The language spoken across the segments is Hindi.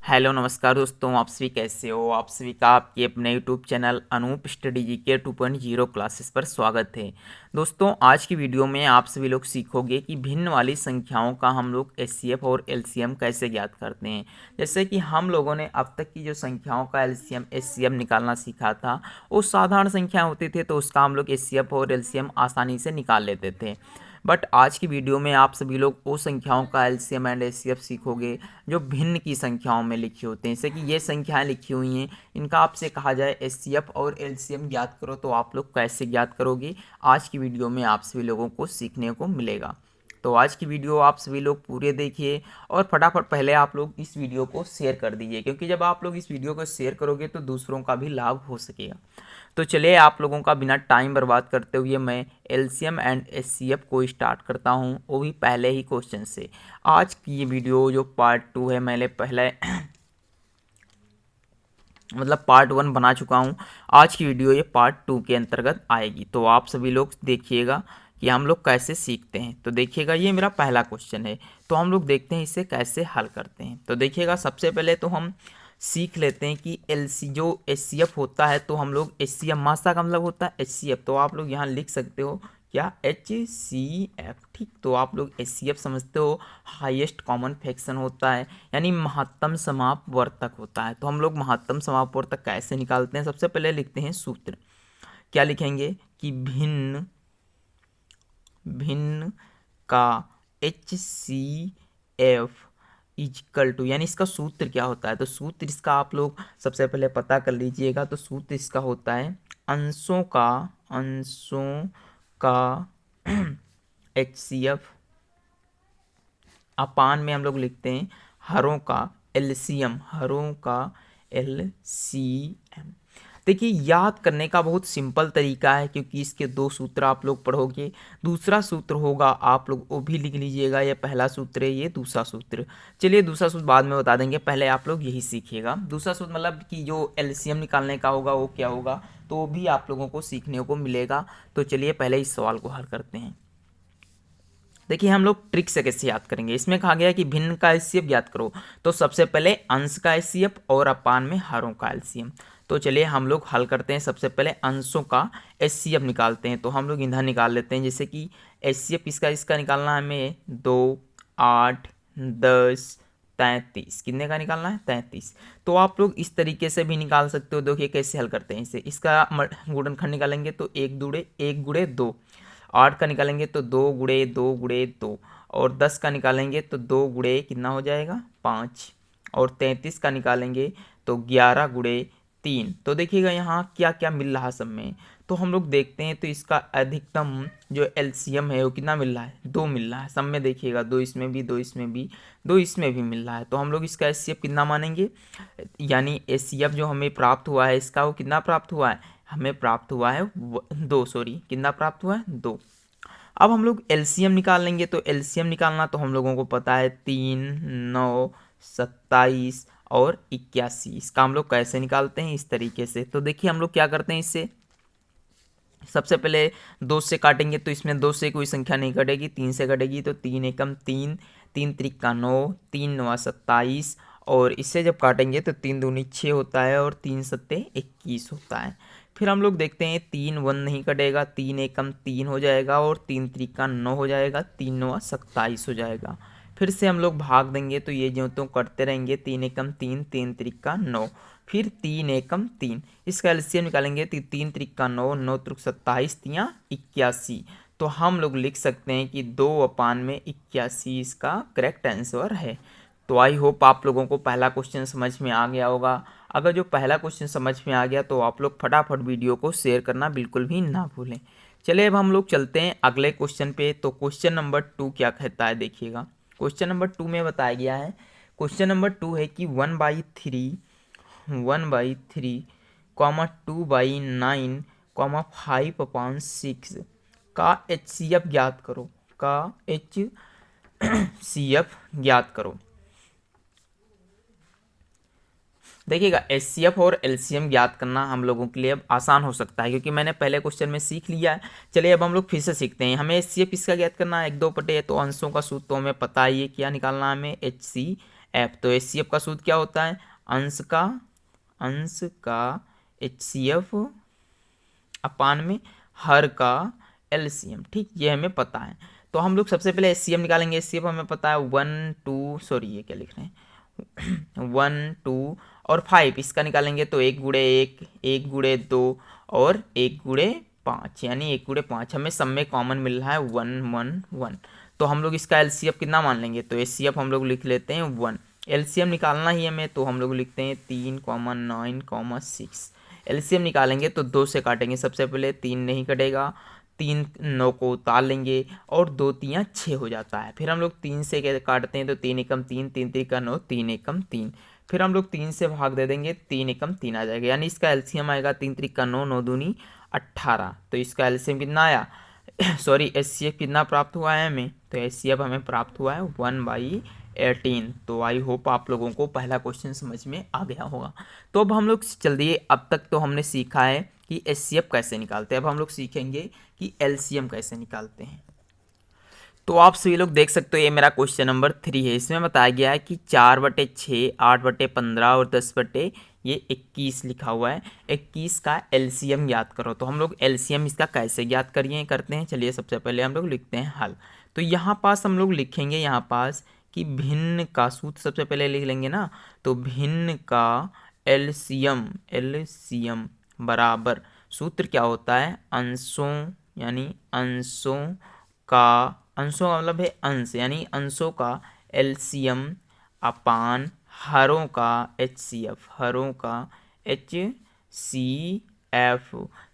हेलो नमस्कार दोस्तों, आप सभी कैसे हो। आप सभी का आपके अपने YouTube channel Anoop study GK 2.0 classes पर स्वागत है। दोस्तों, आज की वीडियो में आप सभी लोग सीखोगे कि भिन्न वाली संख्याओं का हम लोग एचसीएफ और एलसीएम कैसे ज्ञात करते हैं। जैसे कि हम लोगों ने अब तक की जो संख्याओं का एलसीएम एचसीएफ निकालना सीखा था, वो साधारण संख्या होती थी तो उसका हम लोग एचसीएफ और एलसीएम आसानी से निकाल लेते थे। बट आज की वीडियो में आप सभी लोग वो संख्याओं का एलसीएम एंड एचसीएफ सीखोगे जो भिन्न की संख्याओं में लिखी होती हैं। जैसे कि ये संख्याएं लिखी हुई हैं, इनका आपसे कहा जाए एचसीएफ और एलसीएम ज्ञात करो, तो आप लोग कैसे ज्ञात करोगे, आज की वीडियो में आप सभी लोगों को सीखने को मिलेगा। तो आज की वीडियो आप सभी लोग पूरे देखिए और फटाफट पहले आप लोग इस वीडियो को शेयर कर दीजिए, क्योंकि जब आप लोग इस वीडियो को शेयर करोगे तो दूसरों का भी लाभ हो सकेगा। तो चलिए, आप लोगों का बिना टाइम बर्बाद करते हुए मैं एलसीएम एंड एचसीएफ को स्टार्ट करता हूं, वो भी पहले ही क्वेश्चन से। आज की ये वीडियो जो पार्ट 2 है, मैंने पहले मतलब पार्ट 1 बना चुका हूं। आज की वीडियो ये पार्ट 2 के अंतर्गत आएगी, तो आप सभी लोग देखिएगा कि हम लोग कैसे सीखते हैं। तो देखिएगा, ये मेरा पहला क्वेश्चन है, तो हम लोग देखते हैं इसे कैसे हल करते हैं। तो देखिएगा, सबसे पहले तो हम सीख लेते हैं कि एलसी जो एचसीएफ होता है, तो हम लोग एचसीएफ मात्रा का मतलब होता है एचसीएफ, तो आप लोग यहाँ लिख सकते हो क्या, एचसीएफ। ठीक, तो आप लोग एचसीएफ समझते हो, हाईएस्ट कॉमन फ्रैक्शन होता है, यानी महत्तम समापवर्तक होता है। तो हम लोग महत्तम समापवर्तक कैसे निकालते हैं, सबसे पहले लिखते हैं सूत्र। क्या लिखेंगे कि भिन्न भिन्न का H C F is equal to, यानी इसका सूत्र क्या होता है। तो सूत्र इसका आप लोग सबसे पहले पता कर लीजिएगा। तो सूत्र इसका होता है अंशों का एच सी एफ अपान में हम लोग लिखते हैं हरों का एलसीएम। देखिए, याद करने का बहुत सिंपल तरीका है, क्योंकि इसके दो सूत्र आप लोग पढ़ोगे। दूसरा सूत्र होगा, आप लोग वो भी लिख लीजिएगा। ये पहला सूत्र है, ये दूसरा सूत्र। चलिए, दूसरा सूत्र बाद में बता देंगे, पहले आप लोग यही सीखिएगा। दूसरा सूत्र मतलब कि जो एलसीएम निकालने का होगा वो क्या होगा, तो वो भी आप लोगों को सीखने को मिलेगा। तो चलिए पहले इस सवाल को हल करते हैं। देखिए, हम लोग ट्रिक से कैसे याद करेंगे। इसमें कहा गया है कि भिन्न का एलसीएम याद करो, तो सबसे पहले अंश का एलसीएम और अपान में हरों का एलसीएम। तो चलिए हम लोग हल करते हैं। सबसे पहले अंशों का एचसीएफ निकालते हैं, तो हम लोग इधर निकाल लेते हैं। जैसे कि एचसीएफ इसका निकालना है हमें 2, 8, 10, 33। कितने का निकालना है, 33। तो आप लोग इस तरीके से भी निकाल सकते हो। देखिए कैसे हल करते हैं इसे। इसका गुणनखंड निकालेंगे तो 1 गुणे 2। 8 का निकालेंगे तो 2 गुणे 2 गुणे 2। और 10 का निकालेंगे तो 2 गुणे कितना हो जाएगा, 5। और 33 का निकालेंगे तो 11 गुणे 3। तो देखिएगा यहाँ क्या क्या मिल रहा सब में। तो हम लोग देखते हैं, तो इसका अधिकतम जो एलसीएम है वो कितना मिल रहा है, 2 मिल रहा है सब में। देखिएगा 2 इसमें भी, 2 इसमें भी, 2 इसमें भी मिल रहा है। तो हम लोग इसका एचसीएफ कितना मानेंगे, यानी एचसीएफ जो हमें प्राप्त हुआ है इसका, वो कितना प्राप्त हुआ है, हमें प्राप्त हुआ है 2, सॉरी, कितना प्राप्त हुआ है, 2। अब हम लोग एलसीएम निकाल लेंगे। तो एलसीएम निकालना तो हम लोगों को पता है 3, 9, 27 और 81। इसका हम लोग कैसे निकालते हैं, इस तरीके से। तो देखिए हम लोग क्या करते हैं इससे। सबसे पहले 2 से काटेंगे, तो इसमें 2 से कोई संख्या नहीं कटेगी, 3 से कटेगी। तो 3 एकम 3, 3 त्रिका 9, 3 नवा 27। और इससे जब काटेंगे तो 3 दूनी 6 होता है और 3 सत्ते 21 होता है। फिर हम लोग देखते हैं 3 1 नहीं कटेगा, 3 एकम 3 हो जाएगा और 3 त्रिका 9 हो जाएगा, 3 नवा 27 हो जाएगा। फिर से हम लोग भाग देंगे तो ये जो तो करते रहेंगे, 3 एकम 3, 3 त्रिका 9, फिर 3 एकम 3। इसका एलसीएम निकालेंगे तो 3 त्रिका 9, 9 त्रिक 27, 3 81। तो हम लोग लिख सकते हैं कि 2/81 इसका करेक्ट आंसर है। तो आई होप आप लोगों को पहला क्वेश्चन समझ में आ गया होगा। अगर जो पहला क्वेश्चन समझ में आ गया तो आप लोग फटाफट वीडियो को शेयर करना बिल्कुल भी ना भूलें। चलिए अब हम लोग चलते हैं अगले क्वेश्चन पे। तो क्वेश्चन नंबर 2 क्या कहता है, देखिएगा। क्वेश्चन नंबर 2 में बताया गया है, क्वेश्चन नंबर 2 है कि 1/3 कॉमा 2/9 कॉमा 5/6 का एचसीएफ ज्ञात करो, का एचसीएफ ज्ञात करो। देखिएगा, एचसीएफ और एलसीएम ज्ञात करना हम लोगों के लिए अब आसान हो सकता है, क्योंकि मैंने पहले क्वेश्चन में सीख लिया है। चलिए अब हम लोग फिर से सीखते हैं। हमें एचसीएफ इसका ज्ञात करना है, 1/2 है, तो अंशों का सूत्र तो हमें पता ही है, क्या निकालना है हमें, एचसीएफ। एफ। तो HCF का सूत्र क्या होता है, अंश का HCF अपान में हर का LCM। ठीक, ये हमें पता है। तो हम लोग सबसे पहले HCF निकालेंगे। HCF हमें पता है 1 2, सॉरी ये क्या लिख रहे हैं 1 2 और 5, इसका निकालेंगे तो 1 गुणे 1, 1 गुणे 2 और 1 गुणे 5, यानी 1 गुणे 5 हमें सब में कॉमन मिल रहा है 1 1 1। तो हम लोग इसका LCF कितना मान लेंगे, तो HCF हम लोग लिख लेते हैं 1। LCM निकालना ही हमें, तो हम लोग लिखते हैं 3 9 6। LCM निकालेंगे तो 2 से काटेंगे, सबसे पहले 3 नहीं कटेगा, 3 9 को उतार लेंगे और 2 3 6 हो जाता है। फिर हम लोग 3 से काटते हैं तो 3 एकम 3, 3 3 9, 3 एकम 3। फिर हम लोग 3 से भाग दे देंगे, 3 एकम 3 आ जाएगा, यानी इसका LCM आएगा 3 3 9, 9 दूनी 18। तो इसका LCM कितना आया सॉरी HCF कितना प्राप्त हुआ है हमें, तो HCF हमें प्राप्त हुआ है 1/18। तो आई होप आप लोगों को पहला क्वेश्चन समझ में आ गया होगा। तो अब हम लोग चल दिए, अब तक तो हमने सीखा है कि HCF कैसे निकालते हैं, अब हम लोग सीखेंगे कि LCM कैसे निकालते हैं। तो आप सभी लोग देख सकते हो ये मेरा क्वेश्चन नंबर 3 है। इसमें बताया गया है कि 4/6, 8/15 और 10/21 लिखा हुआ है। 21 का LCM ज्ञात करो। तो हम लोग LCM इसका कैसे ज्ञात करते हैं, चलिए सबसे पहले हम लोग लिखते हैं हल। तो यहाँ पास हम लोग लिखेंगे यहाँ पास कि भिन्न का सूत्र सबसे पहले लिख लेंगे ना, तो भिन्न का LCM बराबर सूत्र क्या होता है, अंशों यानी अंशों का मतलब है अंश, यानी अंशों का LCM अपान हरों का HCF।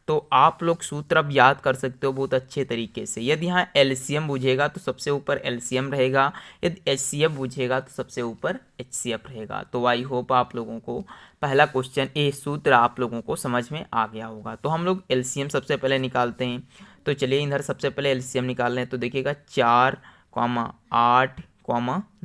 तो आप लोग सूत्र अब याद कर सकते हो बहुत अच्छे तरीके से। यदि यहाँ LCM पूछेगा तो सबसे ऊपर LCM रहेगा, यदि HCF पूछेगा तो सबसे ऊपर HCF रहेगा। तो आई होप आप लोगों को पहला क्वेश्चन ये सूत्र आप लोगों को समझ में आ गया होगा। तो हम लोग LCM सबसे पहले निकालते हैं। तो चलिए इधर सबसे पहले LCM निकाल लें। तो देखिएगा 4, 8,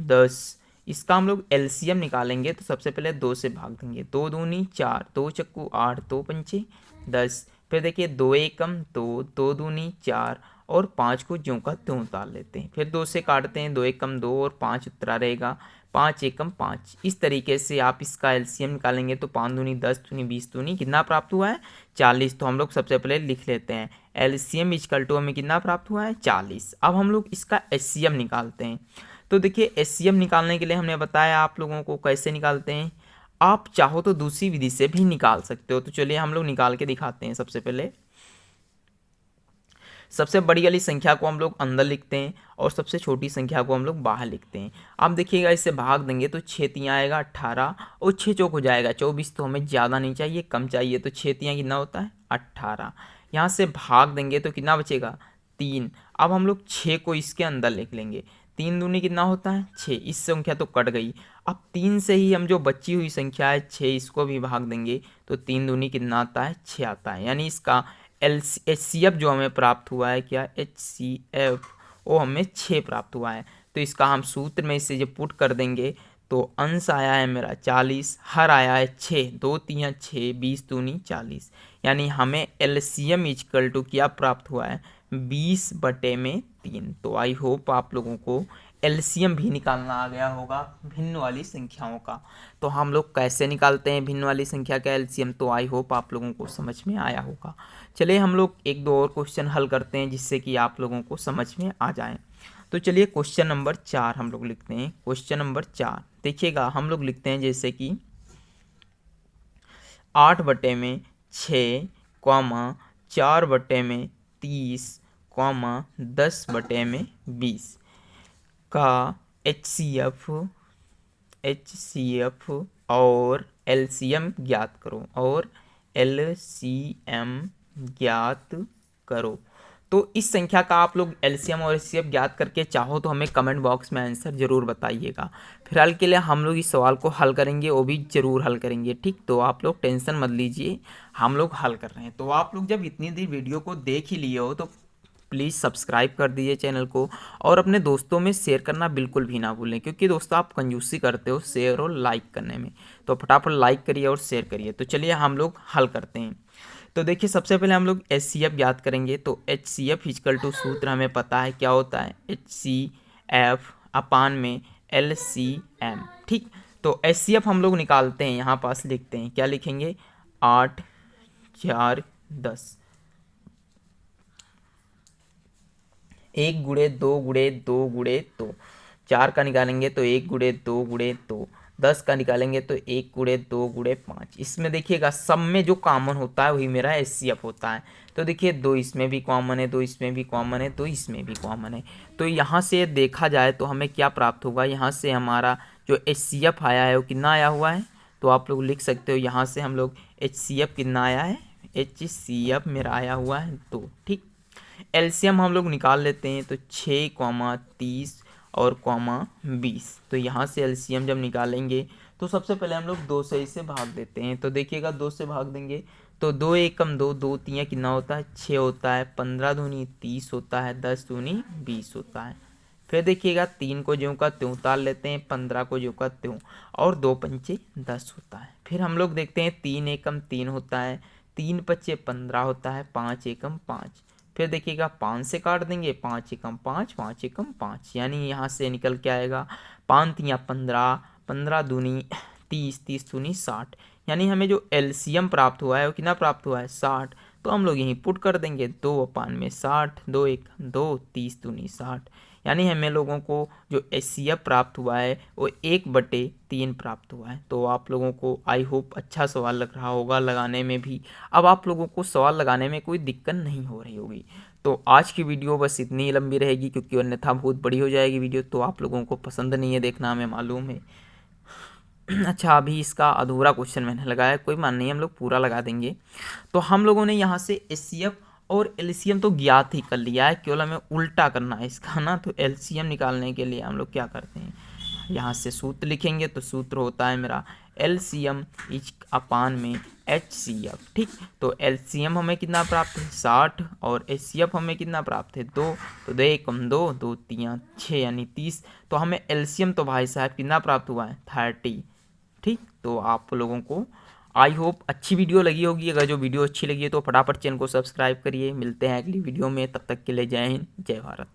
10, इसका हम लोग LCM निकालेंगे तो सबसे पहले 2 से भाग देंगे, 2 दूनी 4, 2 चक्कू 8, 2 पंचे 10। फिर देखिए 2 एकम 2, 2 दूनी 4 और 5 को ज्यों का त्यों उतार लेते हैं। फिर 2 से काटते हैं, 2 एकम 2 और 5 उतरा रहेगा, 5 एकम 5। इस तरीके से आप इसका LCM निकालेंगे तो 5 दूनी 10 दूनी 20 दूनी कितना प्राप्त हुआ है, 40। तो हम लोग सबसे पहले लिख लेते हैं LCM इक्वल टू हमें कितना प्राप्त हुआ है, 40। अब हम लोग इसका HCM निकालते हैं। तो देखिए HCM निकालने के लिए हमने बताया आप लोगों को कैसे निकालते हैं, आप चाहो तो दूसरी विधि से भी निकाल सकते हो। तो चलिए हम लोग निकाल के दिखाते हैं। सबसे पहले सबसे बड़ी वाली संख्या को हम लोग अंदर लिखते हैं और सबसे छोटी संख्या को हम लोग बाहर लिखते हैं। आप देखिएगा इससे भाग देंगे तो 6 तियाँ आएगा 18 और 6 चौक हो जाएगा 24। तो हमें ज़्यादा नहीं चाहिए, कम चाहिए, तो 6 तियाँ कितना होता है 18। यहाँ से भाग देंगे तो कितना बचेगा 3। अब हम लोग 6 को इसके अंदर लिख लेंगे, 3 दूनी कितना होता है 6, इस संख्या तो कट गई। अब 3 से ही हम जो बची हुई संख्या है 6, इसको भी भाग देंगे तो 3 दूनी कितना आता है 6 आता है। यानी इसका HCF जो हमें प्राप्त हुआ है, क्या HCF वो हमें 6 प्राप्त हुआ है। तो इसका हम सूत्र में इसे जब पुट कर देंगे तो अंश आया है मेरा 40, हर आया है 6, 2 3 6, 20 दूनी 40। यानी हमें LCM इक्वल टू क्या प्राप्त हुआ है 20/3। तो आई होप आप लोगों को LCM भी निकालना आ गया होगा भिन्न वाली संख्याओं का। तो हम लोग कैसे निकालते हैं भिन्न वाली संख्या का LCM, तो आई होप आप लोगों को समझ में आया होगा। चलिए हम लोग 1-2 और क्वेश्चन हल करते हैं जिससे कि आप लोगों को समझ में आ जाए। तो चलिए क्वेश्चन नंबर 4 हम लोग लिखते हैं। क्वेश्चन नंबर 4 देखिएगा, हम लोग लिखते हैं जैसे कि 8/6, 4/30, 10/20 का HCF और LCM ज्ञात करो, और LCM ज्ञात करो। तो इस संख्या का आप लोग LCM और HCF ज्ञात करके चाहो तो हमें कमेंट बॉक्स में आंसर जरूर बताइएगा। फिलहाल के लिए हम लोग इस सवाल को हल करेंगे, वो भी जरूर हल करेंगे, ठीक। तो आप लोग टेंशन मत लीजिए, हम लोग हल कर रहे हैं। तो आप लोग जब इतनी देर वीडियो को देख ही लिए हो तो प्लीज़ सब्सक्राइब कर दीजिए चैनल को, और अपने दोस्तों में शेयर करना बिल्कुल भी ना भूलें, क्योंकि दोस्तों आप कंजूसी करते हो शेयर और लाइक करने में। तो फटाफट लाइक करिए और शेयर करिए। तो चलिए हम लोग हल करते हैं। तो देखिए सबसे पहले हम लोग HCF ज्ञात करेंगे। तो HCF इक्वल टू सूत्र हमें पता है क्या होता है, HCF अपान में LCM। ठीक, तो HCF हम लोग निकालते हैं, यहाँ पास लिखते हैं, क्या लिखेंगे, 8 4 10, 1 गुणे 2 गुणे 2 गुणे 2, 4 का निकालेंगे तो 1 गुणे 2 गुणे 2, 10 का निकालेंगे तो 1 गुणे 2 गुणे 5। इसमें देखिएगा सब में जो कॉमन होता है वही मेरा HCF होता है। तो देखिए 2 इसमें भी कॉमन है, 2 इसमें भी कॉमन है, 2 इसमें भी कॉमन है। तो यहाँ से देखा जाए तो हमें क्या प्राप्त होगा, यहाँ से हमारा जो HCF आया है वो कितना आया हुआ है, तो आप लोग लिख सकते हो यहाँ से हम लोग HCF कितना आया है, HCF मेरा आया हुआ है 2। ठीक, एलसीएम हम लोग निकाल लेते हैं, तो 6, 30 और 20। तो यहाँ से एलसीएम जब निकालेंगे तो सबसे पहले हम लोग 2 से इसे भाग देते हैं। तो देखिएगा 2 से भाग देंगे तो 2 एकम 2, 2 तियाँ कितना होता है, 6 होता है, 15 दूनी 30 होता है, 10 दूनी 20 होता है। फिर देखिएगा 3 को ज्यों का त्यों उतार लेते हैं, 15 को ज्यों का त्यों, और 2 पंचे 10 होता है। फिर हम लोग देखते हैं 3 एकम 3 होता है, 3 पच्चे 15 होता है, 5 एकम 5। फिर देखिएगा 5 से काट देंगे, 5 एकम 5, 5 एकम 5, यानी यहाँ से निकल के आएगा 5 तियाँ 15, 15 दूनी 30, 30 दूनी 60, यानी हमें जो एलसीएम प्राप्त हुआ है वो कितना प्राप्त हुआ है, 60। तो हम लोग यहीं पुट कर देंगे, 2/60, 2 एक 2, 30 दूनी 60, यानी हमें लोगों को जो HCF प्राप्त हुआ है वो 1/3 प्राप्त हुआ है। तो आप लोगों को आई होप अच्छा सवाल लग रहा होगा लगाने में भी, अब आप लोगों को सवाल लगाने में कोई दिक्कत नहीं हो रही होगी। तो आज की वीडियो बस इतनी ही लंबी रहेगी, क्योंकि अन्यथा बहुत बड़ी हो जाएगी वीडियो, तो आप लोगों को पसंद नहीं है देखना, हमें मालूम है। अच्छा, अभी इसका अधूरा क्वेश्चन मैंने लगाया, कोई मान नहीं, हम लोग पूरा लगा देंगे। तो हम लोगों ने यहाँ से HCF और LCM तो ज्ञात ही कर लिया है, केवल हमें उल्टा करना है इसका ना। तो LCM निकालने के लिए हम लोग क्या करते हैं, यहाँ से सूत्र लिखेंगे। तो सूत्र होता है मेरा LCM इज अपान में HCF। ठीक, तो LCM हमें कितना प्राप्त है, 60, और HCF हमें कितना प्राप्त है, 2। तो 2 एकम 2, 2 तियाँ 6, यानी 30। तो हमें LCM तो भाई साहब कितना प्राप्त हुआ है, 30। ठीक, तो आप लोगों को आई होप अच्छी वीडियो लगी होगी। अगर जो वीडियो अच्छी लगी है तो फटाफट चैनल को सब्सक्राइब करिए। मिलते हैं अगली वीडियो में, तब तक के लिए जय हिंद, जय भारत।